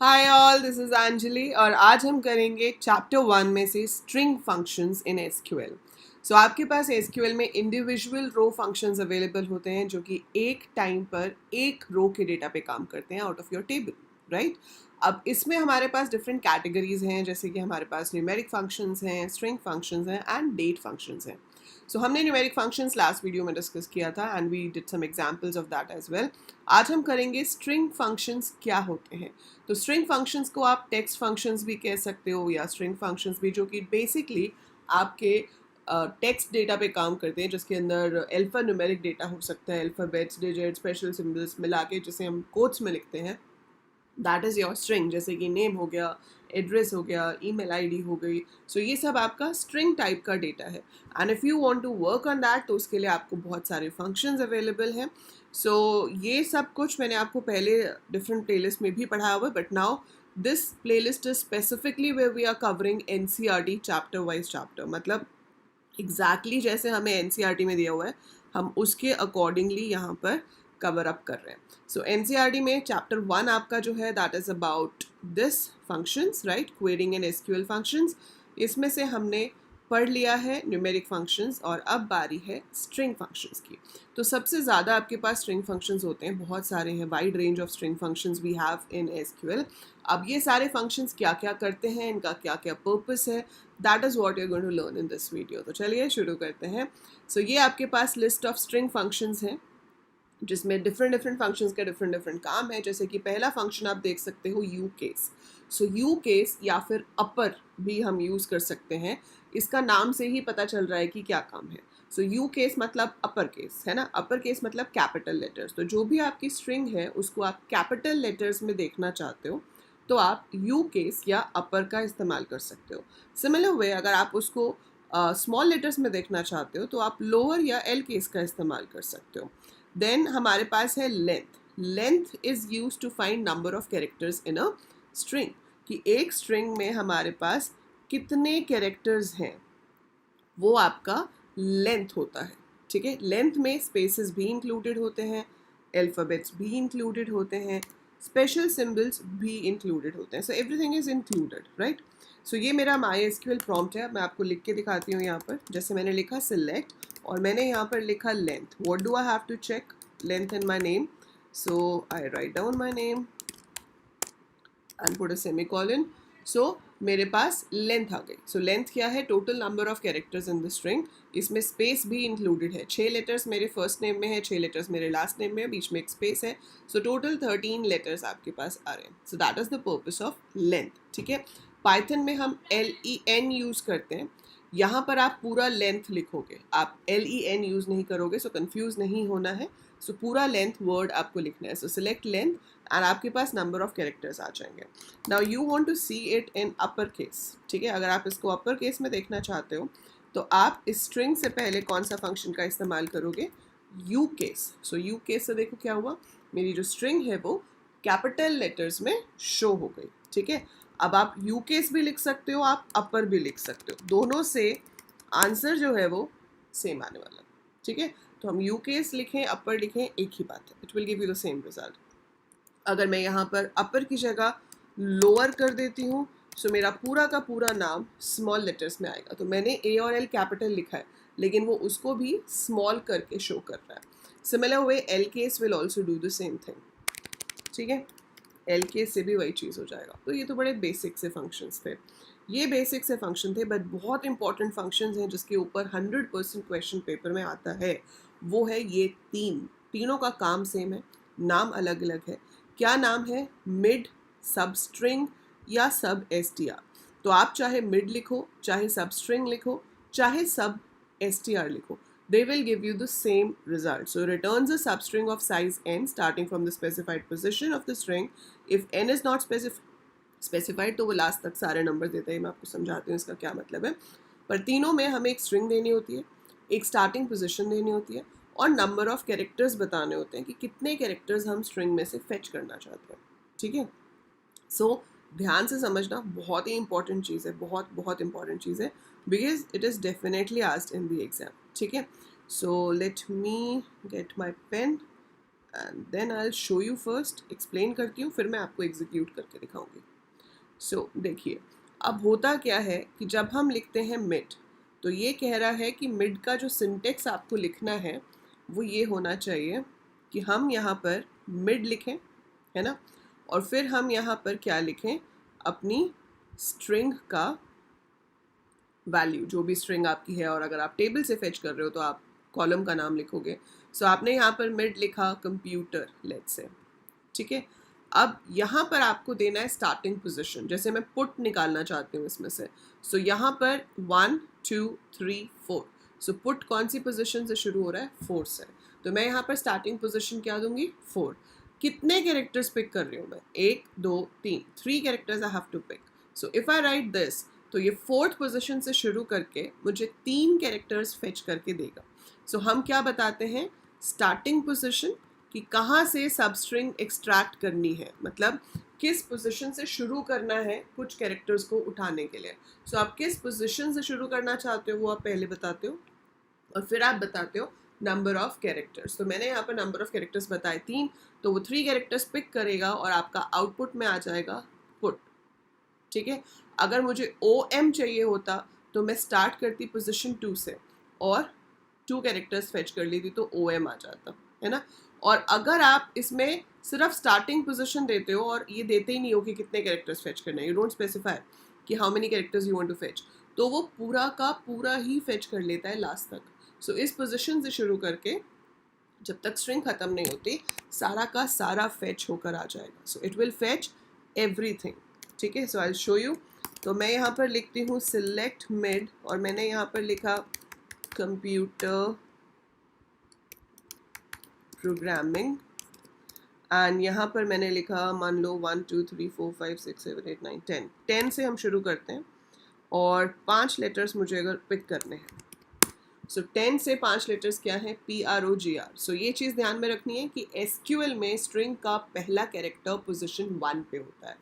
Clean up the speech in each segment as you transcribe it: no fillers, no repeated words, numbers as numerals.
Hi all, this is Anjali और आज हम करेंगे चैप्टर 1 में से स्ट्रिंग फंक्शंस इन एसक्यूएल। सो आपके पास एसक्यूएल में इंडिविजुअल रो फंक्शंस अवेलेबल होते हैं जो कि एक टाइम पर एक रो के डेटा पे काम करते हैं out of your table, right. अब इसमें हमारे पास डिफरेंट कैटेगरीज हैं, जैसे कि हमारे पास न्यूमेरिक फंक्शंस हैं, स्ट्रिंग फंक्शंस हैं एंड डेट फंक्शंस हैं। सो हमने न्यूमेरिक फंक्शंस लास्ट वीडियो में डिस्कस किया था and we did some examples of that as well. आज हम करेंगे स्ट्रिंग फंक्शंस क्या होते हैं। तो स्ट्रिंग फंक्शंस को आप टेक्स्ट फंक्शंस भी कह सकते हो या स्ट्रिंग फंक्शंस भी, जो कि बेसिकली आपके टेक्स्ट डेटा पे काम करते हैं, जिसके अंदर अल्फा न्यूमेरिक डेटा हो सकता है, अल्फ़ाबेट्स, डिजिट, स्पेशल सिंबल्स मिला के जिसे हम कोड्स में लिखते हैं, दैट इज़ योर स्ट्रिंग। जैसे कि नेम हो गया, एड्रेस हो गया, ईमेल आईडी हो गई। सो ये सब आपका स्ट्रिंग टाइप का डेटा है and if you want to work on that तो उसके लिए आपको बहुत सारे फंक्शंस अवेलेबल हैं। सो ये सब कुछ मैंने आपको पहले डिफरेंट प्लेलिस्ट में भी पढ़ाया हुआ है, but now this playlist is specifically where we are covering NCERT chapter wise chapter. मतलब एग्जैक्टली जैसे हमें एनसीईआरटी में दिया हुआ है, हम उसके अकॉर्डिंगली यहाँ पर कवर अप कर रहे हैं। सो एनसीईआरटी में चैप्टर 1 आपका जो है that is about this functions, right, quarrying and SQL functions. इसमें से हमने पढ़ लिया है न्यूमेरिक फंक्शंस और अब बारी है स्ट्रिंग फंक्शंस की। तो सबसे ज़्यादा आपके पास स्ट्रिंग फंक्शंस होते हैं, बहुत सारे हैं, wide range of string functions we have in SQL. अब ये सारे फंक्शंस क्या क्या करते हैं, इनका क्या क्या पर्पस है, that is what you are going to learn in this video. तो चलिए शुरू करते हैं। सो ये आपके पास लिस्ट ऑफ स्ट्रिंग फंक्शंस हैं जिसमें डिफरेंट डिफरेंट फंक्शंस का डिफरेंट डिफरेंट काम है। जैसे कि पहला फंक्शन आप देख सकते हो you case. So you case या फिर अपर भी हम यूज़ कर सकते हैं, इसका नाम से ही पता चल रहा है कि क्या काम है। सो यू केस मतलब अपर केस है ना, अपर केस मतलब कैपिटल लेटर्स। तो जो भी आपकी स्ट्रिंग है उसको आप कैपिटल लेटर्स में देखना चाहते हो तो आप यू केस या अपर का इस्तेमाल कर सकते हो। सिमिलर वे अगर आप उसको स्मॉल लेटर्स में देखना चाहते हो तो आप लोअर या एल केस का इस्तेमाल कर सकते हो। देन हमारे पास है length. Length is use to find number of characters in a string, कि एक स्ट्रिंग में हमारे पास कितने कैरेक्टर्स हैं, वो आपका लेंथ होता है। ठीक है, लेंथ में स्पेसेस भी इंक्लूडेड होते हैं, अल्फ़ाबेट्स भी इंक्लूडेड होते हैं, स्पेशल सिंबल्स भी इंक्लूडेड होते हैं। So everything is included, right. So ये मेरा MySQL प्रॉम्प्ट है, मैं आपको लिख के दिखाती हूँ यहाँ पर। जैसे मैंने लिखा सिलेक्ट और मैंने यहाँ पर लिखा length. What do I have to check? Length in my name. So I write down my name and put a semicolon. So मेरे पास लेंथ आ गई। सो लेंथ क्या है? Total number of characters in the string. इसमें space भी included है। 6 letters मेरे फर्स्ट नेम में है, 6 लेटर्स मेरे लास्ट नेम में है, बीच में एक स्पेस है। सो टोटल 13 लेटर्स आपके पास आ रहे हैं। So that is the purpose of length. ठीक है, पाइथन में हम LEN यूज़ करते हैं, यहाँ पर आप पूरा लेंथ लिखोगे, आप LEN यूज़ नहीं करोगे। सो कन्फ्यूज़ नहीं होना है। सो पूरा लेंथ वर्ड आपको लिखना है। सो सिलेक्ट लेंथ एंड आपके पास नंबर ऑफ कैरेक्टर्स आ जाएंगे। Now you want to see it in upper case. ठीक है, अगर आप इसको अपर केस में देखना चाहते हो तो आप इस स्ट्रिंग से पहले कौन सा फंक्शन का इस्तेमाल करोगे? You case. So you case से देखो क्या हुआ, मेरी जो स्ट्रिंग है वो कैपिटल लेटर्स में शो हो गई। ठीक है, अब आप यू केस भी लिख सकते हो, आप अपर भी लिख सकते हो, दोनों से आंसर जो है वो सेम आने वाला। ठीक है, तो हम यू केस लिखें अपर लिखें एक ही बात है, it will give you the same result. अगर मैं यहाँ पर अपर की जगह लोअर कर देती हूँ सो मेरा पूरा का पूरा नाम स्मॉल लेटर्स में आएगा। तो मैंने ए और एल कैपिटल लिखा है लेकिन वो उसको भी स्मॉल करके शो कर रहा है। Similar way L case will also do the same thing. ठीक है, एल केस से भी वही चीज़ हो जाएगा। तो ये तो बड़े बेसिक से फंक्शंस थे, ये बेसिक से फंक्शन थे, बट बहुत इंपॉर्टेंट फंक्शंस हैं जिसके ऊपर 100% क्वेश्चन पेपर में आता है। वो है ये तीनों का काम सेम है, नाम अलग अलग है। क्या नाम है? मिड, सब स्ट्रिंग या सब STR। तो आप चाहे मिड लिखो, चाहे सब स्ट्रिंग लिखो, चाहे सब STR लिखो, they will give you the same result. So returns a substring of size n starting from the specified position of the string. If n is not specified तो वो लास्ट तक सारे नंबर देता है। मैं आपको समझाती हूँ इसका क्या मतलब है। पर तीनों में हमें एक स्ट्रिंग देनी होती है, एक स्टार्टिंग पोजीशन देनी होती है और नंबर ऑफ कैरेक्टर्स बताने होते हैं कि कितने कैरेक्टर्स हम स्ट्रिंग में से फेच करना चाहते हैं। ठीक है, सो ध्यान से समझना, बहुत ही इंपॉर्टेंट चीज़ है, बहुत बहुत इंपॉर्टेंट चीज़ है, because it is definitely asked in the exam. ठीक है, so let me get my pen and then I will show you first, explain करती हूँ, फिर मैं आपको एग्जीक्यूट करके दिखाऊंगी. सो देखिए अब होता क्या है कि जब हम लिखते हैं मिड, तो ये कह रहा है कि मिड का जो सिंटेक्स आपको लिखना है वो ये होना चाहिए कि हम यहाँ पर मिड लिखें, है ना, और फिर हम यहाँ पर क्या लिखें, अपनी स्ट्रिंग का वैल्यू, जो भी स्ट्रिंग आपकी है, और अगर आप टेबल से फेच कर रहे हो तो आप कॉलम का नाम लिखोगे. सो आपने यहाँ पर मिड लिखा कंप्यूटर, लेट्स से, ठीक है. अब यहाँ पर आपको देना है स्टार्टिंग पोजीशन, जैसे मैं पुट निकालना चाहती हूँ इसमें से. सो यहाँ पर 1 2 3 4. सो पुट कौन सी पोजीशन से शुरू हो रहा है, 4 से. तो मैं यहाँ पर स्टार्टिंग पोजीशन क्या दूंगी, 4. कितने कैरेक्टर्स पिक कर रही हूँ मैं, 1 2 3, 3 characters I have to pick. So if I write this, तो ये 4th पोजीशन से शुरू करके मुझे 3 कैरेक्टर्स फेच करके देगा. सो हम क्या बताते हैं, स्टार्टिंग पोजीशन, कि कहाँ से सब स्ट्रिंग एक्सट्रैक्ट करनी है, मतलब किस पोजीशन से शुरू करना है कुछ कैरेक्टर्स को उठाने के लिए. सो आप किस पोजीशन से शुरू करना चाहते हो वो आप पहले बताते हो, और फिर आप बताते हो नंबर ऑफ कैरेक्टर्स. तो मैंने यहाँ पर नंबर ऑफ कैरेक्टर्स बताए 3, तो वो 3 कैरेक्टर्स पिक करेगा और आपका आउटपुट में आ जाएगा पुट, ठीक है. अगर मुझे OM चाहिए होता तो मैं स्टार्ट करती पोजीशन 2 से और 2 कैरेक्टर्स फेच कर ली थी, तो OM आ जाता, है ना. और अगर आप इसमें सिर्फ स्टार्टिंग पोजीशन देते हो और ये देते ही नहीं हो कि कितने कैरेक्टर्स फेच करना है, यू डोंट स्पेसिफाई कि how many characters you want to fetch, तो वो पूरा का पूरा ही फेच कर लेता है लास्ट तक. सो इस पोजीशन से शुरू करके जब तक स्ट्रिंग खत्म नहीं होती, सारा का सारा फेच होकर आ जाएगा. सो इट विल फेच एवरीथिंग, ठीक है. सो आई विल शो यू. तो मैं यहाँ पर लिखती हूँ सिलेक्ट मिड, और मैंने यहाँ पर लिखा कंप्यूटर प्रोग्रामिंग, एंड यहाँ पर मैंने लिखा मान लो 1 2 3 4 5 6 7 8 9 10. 10 से हम शुरू करते हैं और 5 लेटर्स मुझे अगर पिक करने हैं. सो 10 से 5 लेटर्स क्या है, PROGR. सो ये चीज़ ध्यान में रखनी है कि SQL में स्ट्रिंग का पहला कैरेक्टर पोजीशन 1 पे होता है,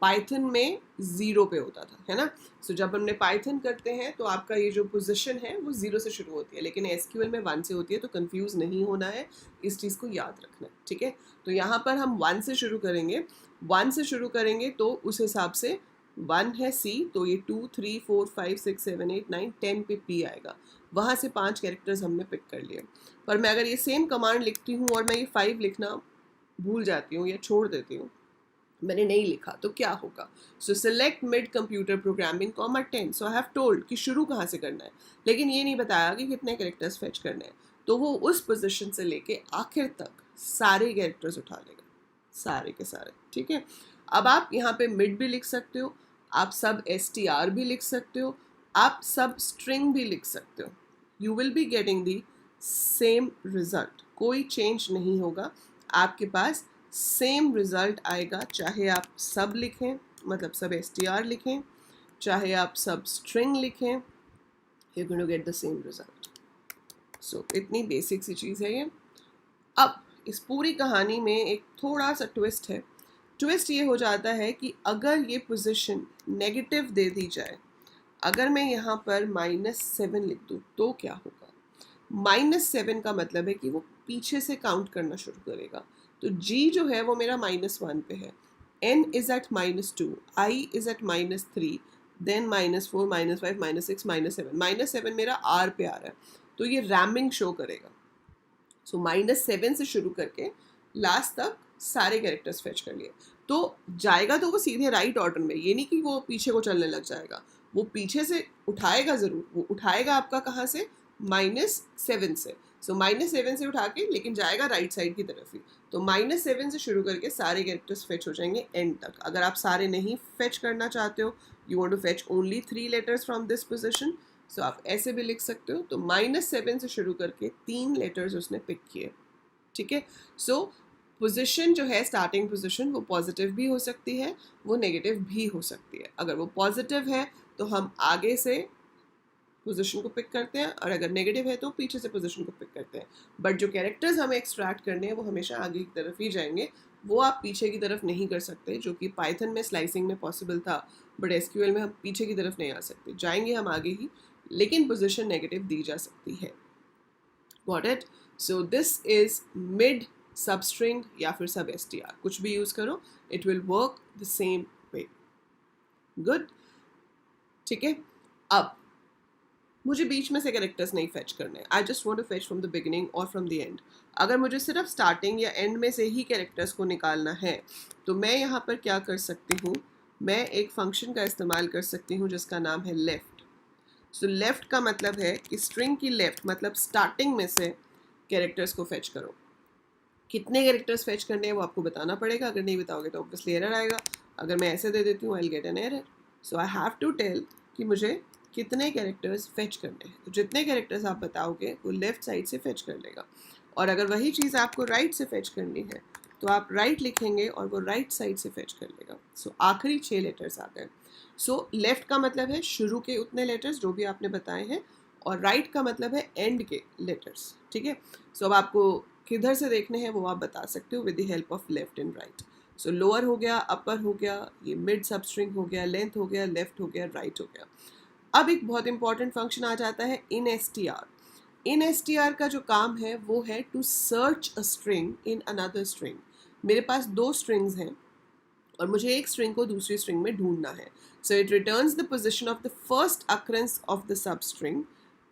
पाइथन में 0 पे होता था, है ना. सो जब हमने पाइथन करते हैं तो आपका ये जो पोजीशन है वो 0 से शुरू होती है, लेकिन SQL में 1 से होती है. तो कंफ्यूज नहीं होना है, इस चीज़ को याद रखना है, ठीक है. तो यहाँ पर हम 1 से शुरू करेंगे, 1 से शुरू करेंगे तो उस हिसाब से 1 है C, तो ये 2 3 4 5 6 7 8 9 10 पे P आएगा. वहाँ से 5 कैरेक्टर्स हमने पिक कर लिए. पर मैं अगर ये सेम कमांड लिखती हूँ और मैं ये 5 लिखना भूल जाती हूँ या छोड़ देती हूँ, मैंने नहीं लिखा, तो क्या होगा. सो select mid computer programming comma 10. So I have told कि शुरू कहाँ से करना है, लेकिन ये नहीं बताया कि कितने कैरेक्टर्स फेच करने हैं. तो वो उस पोजीशन से लेके आखिर तक सारे कैरेक्टर्स उठा लेगा, सारे के सारे, ठीक है. अब आप यहाँ पे मिड भी लिख सकते हो, आप सब STR भी लिख सकते हो, आप सब स्ट्रिंग भी लिख सकते हो. You will be getting the same result, कोई चेंज नहीं होगा, आपके पास सेम रिजल्ट आएगा, चाहे आप सब लिखें, मतलब सब STR लिखें, चाहे आप सब स्ट्रिंग लिखें, you going to get the same result. So इतनी बेसिक सी चीज़ है ये. अब इस पूरी कहानी में एक थोड़ा सा ट्विस्ट है. ट्विस्ट ये हो जाता है कि अगर ये पोजीशन नेगेटिव दे दी जाए, अगर मैं यहाँ पर -7 लिख दूँ तो क्या होगा. -7 का मतलब है कि वो पीछे से काउंट करना शुरू करेगा. तो G जो है वो मेरा -1 पे है, N is at -2, I is at -3, then -4 -5 -6 -7. -7 मेरा R पे आ रहा है, तो ये रैमिंग शो करेगा. सो -7 से शुरू करके लास्ट तक सारे कैरेक्टर्स फेच कर लिए. तो जाएगा तो वो सीधे राइट ऑर्डर में, ये नहीं कि वो पीछे को चलने लग जाएगा, वो पीछे से उठाएगा ज़रूर. वो उठाएगा आपका कहाँ से, -7 से. सो -7 से उठा के लेकिन जाएगा राइट साइड की तरफ ही. तो -7 से शुरू करके सारे कैरेक्टर्स फेच हो जाएंगे एंड तक. अगर आप सारे नहीं फेच करना चाहते हो, you want to fetch only 3 letters from this position, so आप ऐसे भी लिख सकते हो. तो -7 से शुरू करके 3 लेटर्स उसने पिक किए, ठीक है. सो पोजीशन जो है स्टार्टिंग पोजीशन वो पॉजिटिव भी हो सकती है, वो नेगेटिव भी हो सकती है. अगर वो पॉजिटिव है तो हम आगे से पोजीशन को पिक करते हैं, और अगर नेगेटिव है तो पीछे से पोजीशन को पिक करते हैं. बट जो कैरेक्टर्स हमें एक्सट्रैक्ट करने हैं वो हमेशा आगे की तरफ ही जाएंगे, वो आप पीछे की तरफ नहीं कर सकते, जो कि पाइथन में स्लाइसिंग में पॉसिबल था, बट SQL में हम पीछे की तरफ नहीं आ सकते, जाएंगे हम आगे ही, लेकिन पोजीशन नेगेटिव दी जा सकती है. Got it? So this is mid सब स्ट्रिंग या फिर सब str, कुछ भी यूज़ करो, it will work the same way. Good. ठीक है. अब मुझे बीच में से कैरेक्टर्स नहीं फेच करने. I just want to fetch from the beginning और फ्रॉम द एंड. अगर मुझे सिर्फ स्टार्टिंग या एंड में से ही कैरेक्टर्स को निकालना है तो मैं यहाँ पर क्या कर सकती हूँ, मैं एक फंक्शन का इस्तेमाल कर सकती हूँ जिसका नाम है लेफ्ट. सो लेफ्ट का मतलब है कि स्ट्रिंग की लेफ्ट मतलब स्टार्टिंग में से कैरेक्टर्स को फेच करो. कितने कैरेक्टर्स फेच करने हैं वो आपको बताना पड़ेगा. अगर नहीं बताओगे तो ऑब्वियसली एरर आएगा. अगर मैं ऐसे दे देती हूँ I will get an error. So I have to tell कि मुझे कितने कैरेक्टर्स फेच करने हैं. तो जितने कैरेक्टर्स आप बताओगे वो लेफ्ट साइड से फेच कर लेगा. और अगर वही चीज़ आपको राइट से फेच करनी है तो आप राइट लिखेंगे और वो राइट साइड से फेच कर लेगा. सो आखिरी 6 लेटर्स आ गए. सो लेफ्ट का मतलब है शुरू के उतने लेटर्स जो भी आपने बताए हैं, और राइट का मतलब है एंड के लेटर्स. ठीक है. सो अब आपको किधर से देखने हैं वो आप बता सकते हो with the help of left and right. So lower हो गया, अपर हो गया, ये मिड सब स्ट्रिंग हो गया, लेंथ हो गया, लेफ्ट हो गया, राइट हो गया. अब एक बहुत इंपॉर्टेंट फंक्शन आ जाता है इन str. इन str का जो काम है वो है to search a string in another string. मेरे पास 2 स्ट्रिंग्स हैं और मुझे एक स्ट्रिंग को दूसरी स्ट्रिंग में ढूंढना है. So it returns the position of the first occurrence of the sub string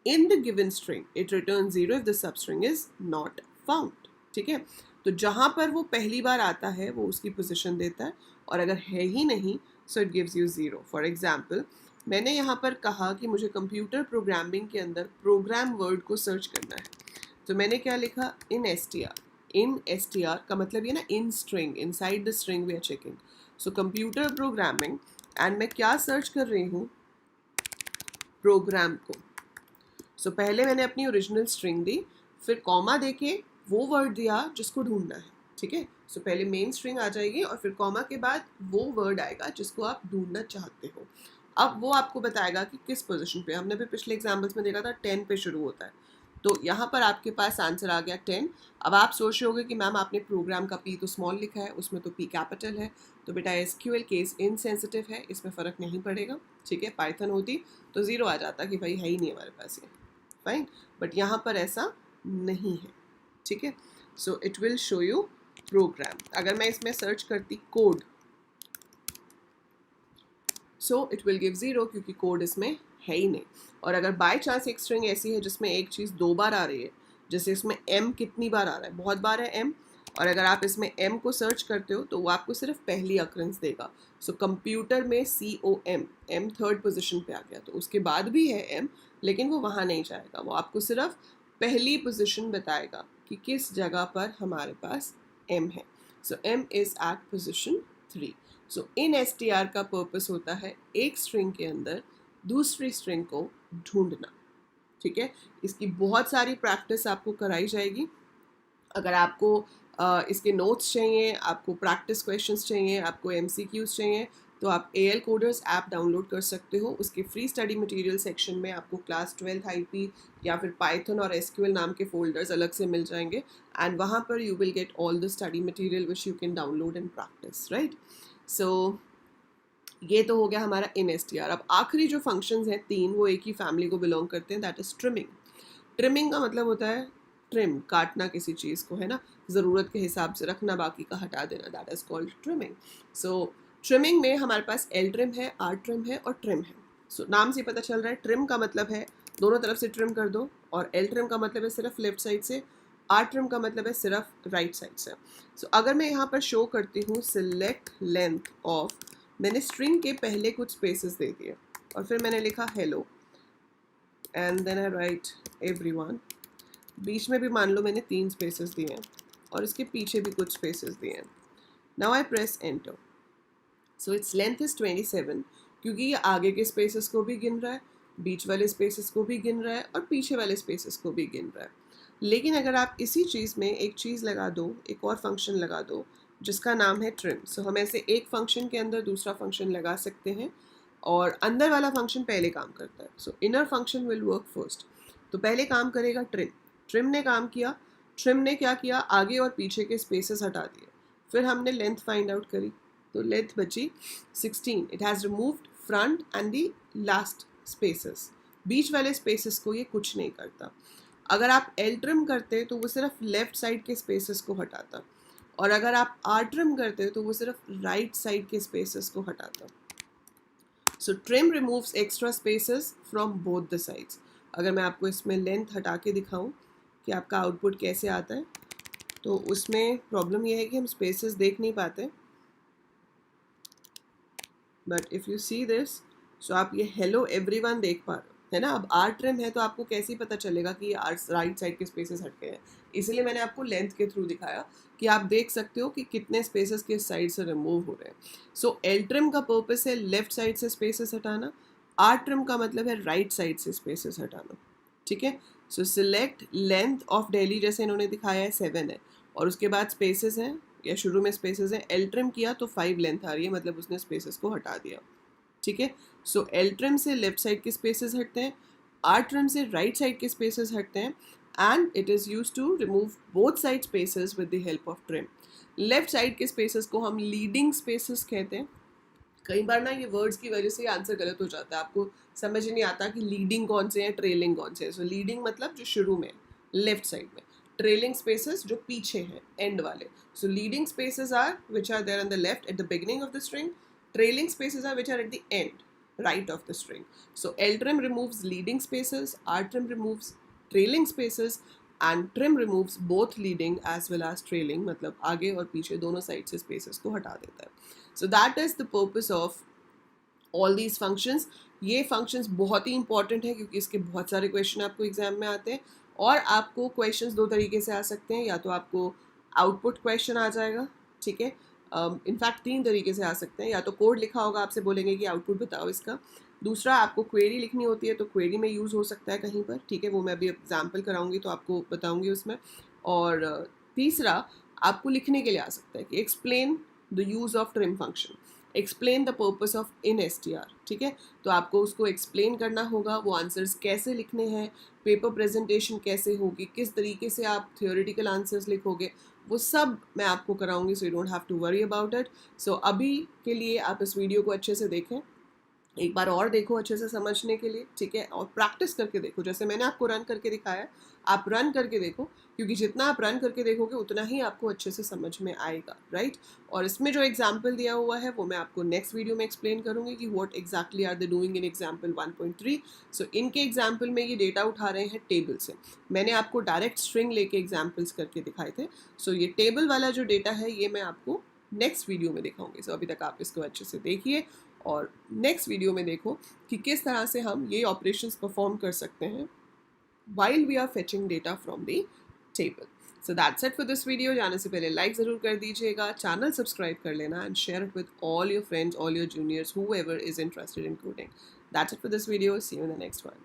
in the given string. It return 0 if the sub string is not found. ठीक है. तो जहाँ पर वो पहली बार आता है वो उसकी पोजिशन देता है, और अगर है ही नहीं so it gives you 0. For example मैंने यहाँ पर कहा कि मुझे कंप्यूटर प्रोग्रामिंग के अंदर प्रोग्राम वर्ड को सर्च करना है. तो मैंने क्या लिखा, इन str. इन str का मतलब ये ना in string, inside the string we are checking. So computer programming and मैं क्या सर्च कर रही हूँ, प्रोग्राम को. सो पहले मैंने अपनी ओरिजिनल स्ट्रिंग दी, फिर कॉमा देके वो वर्ड दिया जिसको ढूंढना है. ठीक है. सो पहले मेन स्ट्रिंग आ जाएगी और फिर कॉमा के बाद वो वर्ड आएगा जिसको आप ढूंढना चाहते हो. अब वो आपको बताएगा कि किस पोजीशन पे. हमने भी पिछले एग्जाम्पल्स में देखा था 10 पे शुरू होता है. तो यहाँ पर आपके पास आंसर आ गया 10. अब आप सोच रहे होगे कि मैम आपने प्रोग्राम का पी तो स्मॉल लिखा है, उसमें तो पी कैपिटल है. तो बेटा एसक्यूएल केस इनसेंसिटिव है, इसमें फ़र्क नहीं पड़ेगा. ठीक है. पाइथन होती तो 0 आ जाता कि भाई है ही नहीं हमारे पास ये. फाइन. बट यहाँ पर ऐसा नहीं है. ठीक है. So it will show you program. अगर मैं इसमें सर्च करती code, so it will give 0 क्योंकि कोड इसमें है ही नहीं. और अगर बाय चांस एक स्ट्रिंग ऐसी है जिसमें एक चीज़ 2 बार आ रही है, जैसे इसमें m कितनी बार आ रहा है, बहुत बार है m, और अगर आप इसमें m को सर्च करते हो तो वो आपको सिर्फ पहली अकरेंस देगा. सो कंप्यूटर में COM, m थर्ड पोजिशन पे आ गया, तो उसके बाद भी है m लेकिन वो वहाँ नहीं जाएगा. वो आपको सिर्फ पहली पोजिशन बताएगा कि किस जगह पर हमारे पास m है. So m is at position 3. So in str का पर्पस होता है एक स्ट्रिंग के अंदर दूसरी स्ट्रिंग को ढूंढना. ठीक है. इसकी बहुत सारी प्रैक्टिस आपको कराई जाएगी. अगर आपको इसके नोट्स चाहिए, आपको प्रैक्टिस क्वेश्चंस चाहिए, आपको MCQs चाहिए, तो आप AL कोडर्स ऐप डाउनलोड कर सकते हो. उसके फ्री स्टडी मटेरियल सेक्शन में आपको क्लास 12th IP या फिर पाइथन और SQL नाम के फोल्डर्स अलग से मिल जाएंगे, एंड वहाँ पर you will get all the study material which you can download and practise. Right. So ये तो हो गया हमारा इन str. अब आखिरी जो फंक्शंस हैं 3 वो एक ही फैमिली को बिलोंग करते हैं, दैट इज ट्रिमिंग. ट्रिमिंग का मतलब होता है ट्रिम, काटना किसी चीज़ को, है ना, ज़रूरत के हिसाब से रखना, बाकी का हटा देना, that is called trimming. So trimming में हमारे पास एल ट्रिम है, आर ट्रिम है और ट्रिम है. सो नाम से पता चल रहा है ट्रिम का मतलब है दोनों तरफ से ट्रिम कर दो, और एल ट्रिम का मतलब है सिर्फ लेफ्ट साइड से, आर ट्रिम का मतलब है सिर्फ राइट साइड से. सो अगर मैं यहाँ पर शो करती हूँ सिलेक्ट लेंथ ऑफ, मैंने स्ट्रिंग के पहले कुछ स्पेसेस दे दिए और फिर मैंने लिखा hello and then I write everyone. बीच में भी मान लो मैंने 3 स्पेसेस दिए हैं और इसके पीछे भी कुछ स्पेसेस दिए हैं. Now I press enter. So its length is 27 क्योंकि ये आगे के स्पेसेस को भी गिन रहा है, बीच वाले स्पेसेस को भी गिन रहा है और पीछे वाले स्पेसेस को भी गिन रहा है. लेकिन अगर आप इसी चीज़ में एक चीज़ लगा दो, एक और फंक्शन लगा दो जिसका नाम है ट्रिम. सो हम ऐसे एक फंक्शन के अंदर दूसरा फंक्शन लगा सकते हैं और अंदर वाला फंक्शन पहले काम करता है. सो inner function will work first. तो पहले काम करेगा ट्रिम. ट्रिम ने काम किया. ट्रिम ने क्या किया, आगे और पीछे के स्पेसेस हटा दिए. फिर हमने लेंथ फाइंड आउट करी, तो लेंथ बची 16. It has removed front and the last spaces. बीच वाले स्पेसेस को ये कुछ नहीं करता. अगर आप एल ट्रिम करते तो वो सिर्फ लेफ्ट साइड के स्पेसेस को हटाता, और अगर आप आर ट्रिम करते तो वो सिर्फ राइट साइड के स्पेसेस को हटाता। So trim removes extra spaces from both the sides. अगर मैं आपको इसमें लेंथ हटा के दिखाऊं कि आपका आउटपुट कैसे आता है, तो उसमें प्रॉब्लम यह है कि हम स्पेसेस देख नहीं पाते, but if you see this, so आप ये हेलो एवरीवन देख पा रहे हो, है ना। अब आर ट्रिम है तो आपको कैसे ही पता चलेगा कि ये राइट साइड के स्पेसेस हटके हैं, इसलिए मैंने आपको लेंथ के थ्रू दिखाया कि आप देख सकते हो कि कितने स्पेसेस किस साइड से रिमूव हो रहे हैं। सो एल ट्रिम का पर्पस है लेफ्ट साइड से स्पेसेस हटाना, आर ट्रिम का मतलब है राइट साइड से स्पेसेस हटाना, ठीक है। सो सिलेक्ट लेंथ ऑफ डेली, जैसे इन्होंने दिखाया है 7 है, और उसके बाद स्पेसेस हैं या शुरू में स्पेसेस हैं, एल ट्रिम किया तो 5 लेंथ आ रही है, मतलब उसने स्पेसेस को हटा दिया, ठीक है। सो एल ट्रिम से लेफ्ट साइड के स्पेसेस हटते हैं, आर ट्रिम से राइट साइड के स्पेसेस हटते हैं, and it is use to remove both side spaces with the help of trim. Left side के स्पेसेस को हम लीडिंग स्पेसेस कहते हैं। कई बार ना ये वर्ड्स की वजह से आंसर गलत हो जाता है, आपको समझ नहीं आता कि लीडिंग कौन से हैं, ट्रेलिंग कौन से हैं। सो लीडिंग मतलब जो शुरू में लेफ्ट साइड में, ट्रेलिंग स्पेसेस जो पीछे हैं एंड वाले। So leading spaces are which are there on the left at the beginning of the string, trailing spaces are which are at the end right of the string. So L trim removes leading spaces, R trim removes trailing spaces, and trim removes both leading as well as trailing, मतलब आगे और पीछे दोनों side से spaces को हटा देता है। So that is the purpose of all these functions. ये functions बहुत ही इंपॉर्टेंट है क्योंकि इसके बहुत सारे क्वेश्चन आपको एग्जाम में आते हैं, और आपको क्वेश्चंस दो तरीके से आ सकते हैं, या तो आपको आउटपुट क्वेश्चन आ जाएगा, ठीक है। इनफैक्ट 3 तरीके से आ सकते हैं, या तो कोड लिखा होगा, आपसे बोलेंगे कि आउटपुट बताओ इसका। दूसरा, आपको क्वेरी लिखनी होती है तो क्वेरी में यूज़ हो सकता है कहीं पर, ठीक है, वो मैं अभी एग्जाम्पल कराऊंगी तो आपको बताऊंगी उसमें। और तीसरा, आपको लिखने के लिए आ सकता है कि explain the use of trim function, explain the purpose of in S T R, ठीक है। तो आपको उसको एक्सप्लेन करना होगा, वो आंसर्स कैसे लिखने हैं, पेपर प्रेजेंटेशन कैसे होगी, किस तरीके से आप थियोरेटिकल आंसर्स लिखोगे, वो सब मैं आपको कराऊंगी। So you don't have to worry about it. So अभी के लिए आप इस वीडियो को अच्छे से देखें, एक बार और देखो अच्छे से समझने के लिए, ठीक है, और प्रैक्टिस करके देखो, जैसे मैंने आपको रन करके दिखाया आप रन करके देखो, क्योंकि जितना आप रन करके देखोगे उतना ही आपको अच्छे से समझ में आएगा, राइट। और इसमें जो एग्जाम्पल दिया हुआ है वो मैं आपको नेक्स्ट वीडियो में एक्सप्लेन करूंगी कि what exactly are they doing in example 1.3। सो इनके एग्जाम्पल में ये डेटा उठा रहे हैं टेबल से, मैंने आपको डायरेक्ट स्ट्रिंग लेके एग्जाम्पल्स करके दिखाए थे। सो ये टेबल वाला जो डेटा है ये मैं आपको नेक्स्ट वीडियो में दिखाऊंगी। सो अभी तक आप इसको अच्छे से देखिए, और नेक्स्ट वीडियो में देखो कि किस तरह से हम ये ऑपरेशंस परफॉर्म कर सकते हैं while we are fetching data from the table. So that's it for this video. जाने से पहले लाइक ज़रूर कर दीजिएगा, चैनल सब्सक्राइब कर लेना, and share it with all your friends, all your juniors, whoever is interested in coding. That's it for this video. See you in the next one.